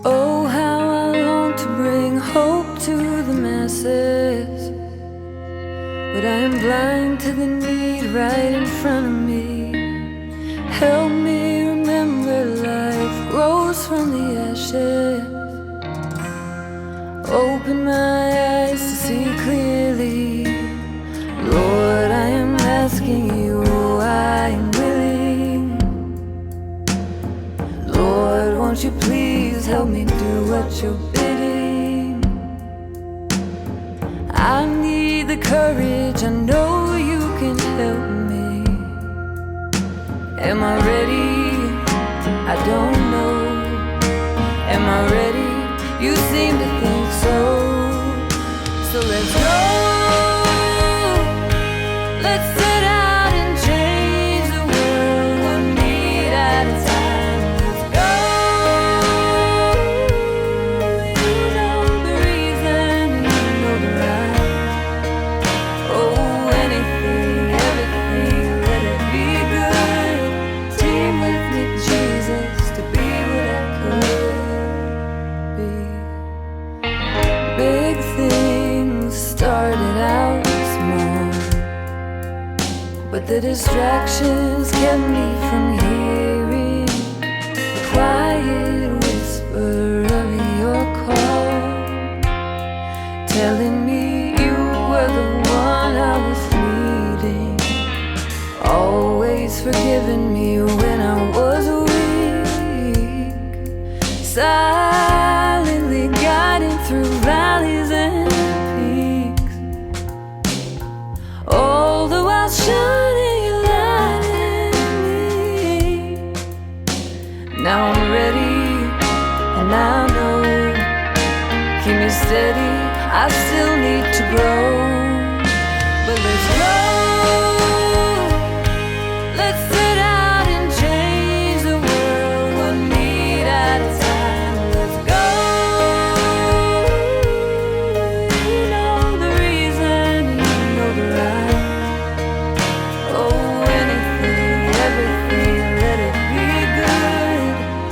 Oh, how I long to bring hope to the masses, but I am blind to the need right in front of me. Help me remember life grows from the ashes. Open my eyes to see clearly. Lord, I am asking you, I am willing. Lord, won't you please help me do what you're bidding? I need the courage, I know you can help me. Am I ready? I don't know. Am I ready? You seem to think so. So let's go. Let's set out and change the world one need at a time. Let's go. You know the reason, you know the right. Oh, anything, everything, let it be good. Team with me, Jesus, to be what I could be. Big things started out small, but the distractions kept me from hearing the quiet whisper of your call, telling me you were the one I was needing, always forgiving me when I was weak, silently guiding through valleys and peaks, all the while shining your light in me. Now I'm ready, and I know, keep me steady, I still need to grow. But let's go. Let's set out and change the world one need at a time. Let's go. You know the reason, you know the right. Oh, anything, everything, let it be good.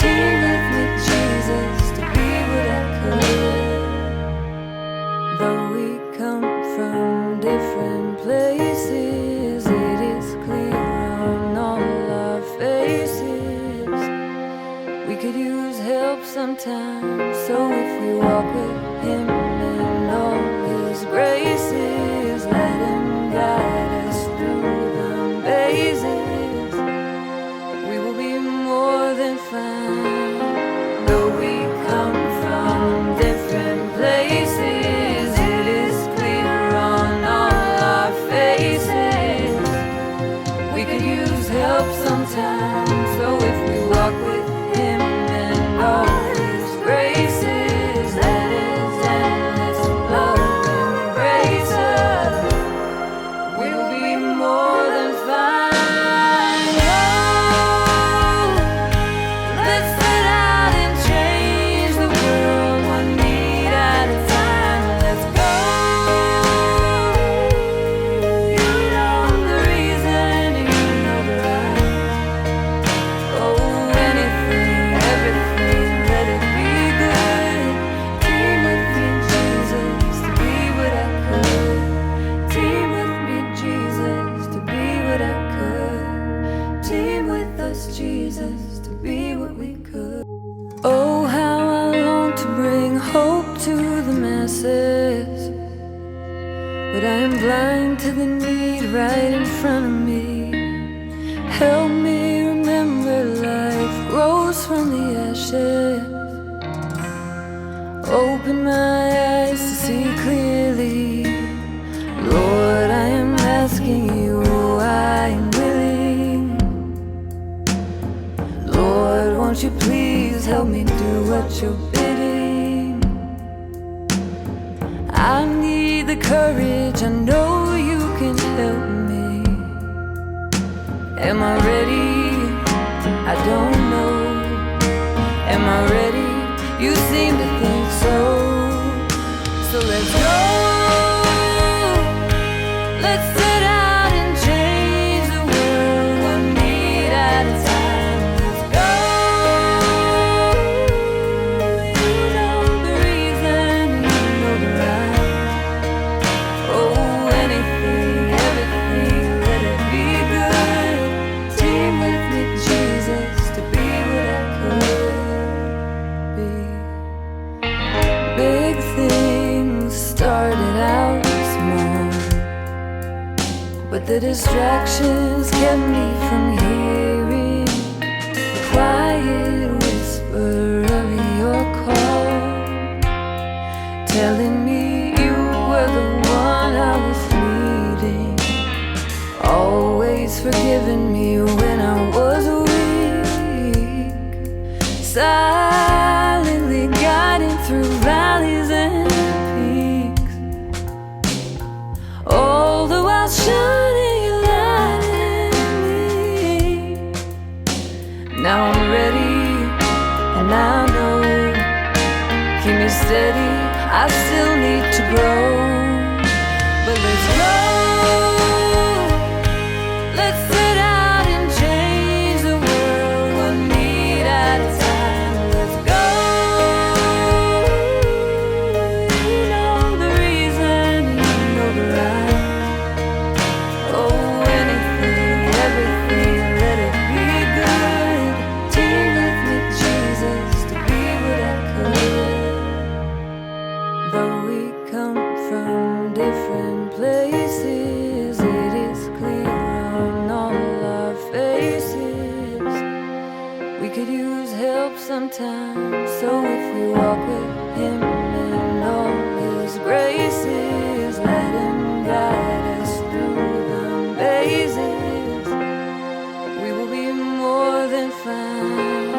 Team with me, Jesus, to be what I could. Though we come from different places, it is clear on all our faces we could use help sometimes. So if we walk with Him and all His graces, let Him guide us through the mazes, we will be more than fine. Though we come from different places, it is clear on all our faces we could use help sometimes. So if we walk with Him and all His graces, let His endless love embrace us, we will be more than fine. Oh, let's set out and change the world one need at a time. Let's go. You know the reason, you know the right. Oh, anything, everything, let it be good. Team with me, Jesus, to be what I could. Team with me, Jesus, to be what I could. Team with us, Jesus, to be what we could. Oh, how I long to bring hope to the masses, but I am blind to the need right in front of me. Help me remember life grows from the ashes. Open my eyes to see clearly. Lord, I am asking you, I am willing. Lord, won't you please help me do what you're bidding? I need the courage, I know you can help me. Am I ready? I don't know. Am I ready? You seem to think so. So let's go. Let's set out and change the world one need at a time. Let's go. the distractions kept me from hearing the quiet whisper of your call, telling me you were the one I was needing, always forgiving me when I was weak, silently guiding through valleys and peaks, all the while shining your light in me. Now I'm ready and I know, keep me steady, I still need to grow. But let's go, let's set out and change the world one need at a time. Let's go, you know the reason, you know the right. Oh, anything, everything, let it be good. Team with me, Jesus, to be what I could. Though we come from different places, it is clear on all our faces we could use help sometimes. So if we walk with Him and all His graces, let Him guide us through the mazes, we will be more than fine.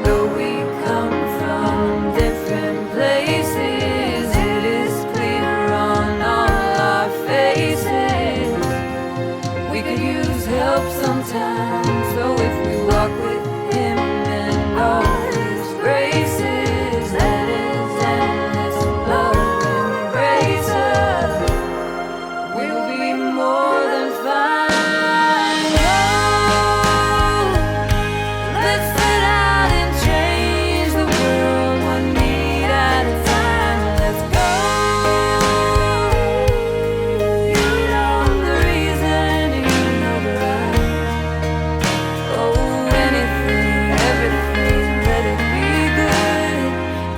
Though we come from different places, it is clear on all our faces we could use help sometimes. So if we walk with Him and all His graces, let His endless love embrace us, we will be more than fine. Oh, let's set out and change the world one need at a time. Let's go, you know the reason, you know the right. Oh, anything, everything, let it be good.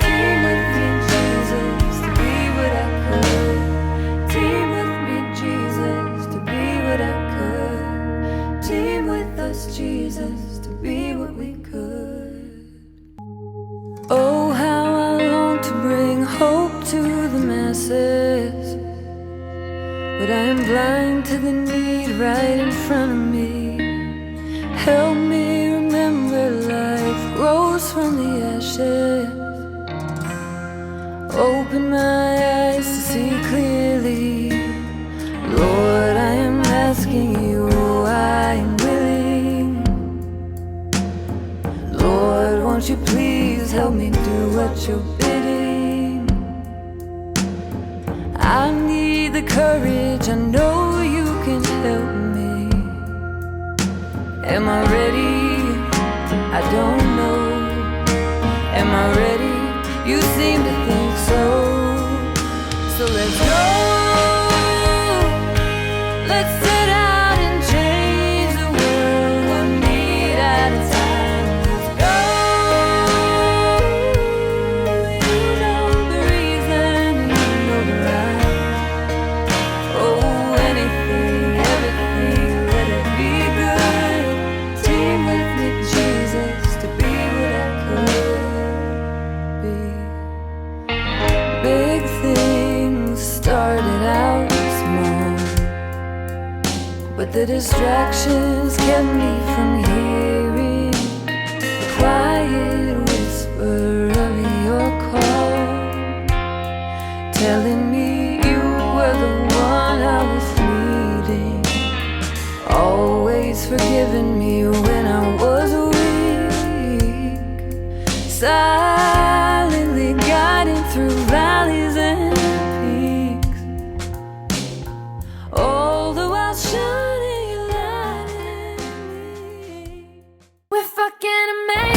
Team with me, Jesus, to be what I could. Team with me, Jesus, to be what I could. Team with us, Jesus, to be what we could. Oh, how I long to bring hope to the masses, but I am blind to the need right in front of me. Help me remember life grows from the ashes. Open my eyes to see clearly. Lord, I am asking you, I am willing. Lord, won't you please help me do what you're bidding? I need the courage, I know you can help me. Am I ready? I don't know. Am I ready? You seem to think so. So let's go, let's set out and change the world one need at a time. Let's go, you know the reason, you know the right. Oh, anything, everything, let it be good. Team with me, Jesus, to be what I could be. Big things started out small, but the distractions kept me from hearing the quiet whisper of your call, telling me you were the one I was needing, always forgiving me when I was weak, silently guiding through valleys and peaks, all the while shining your light in me. We're fucking amazing.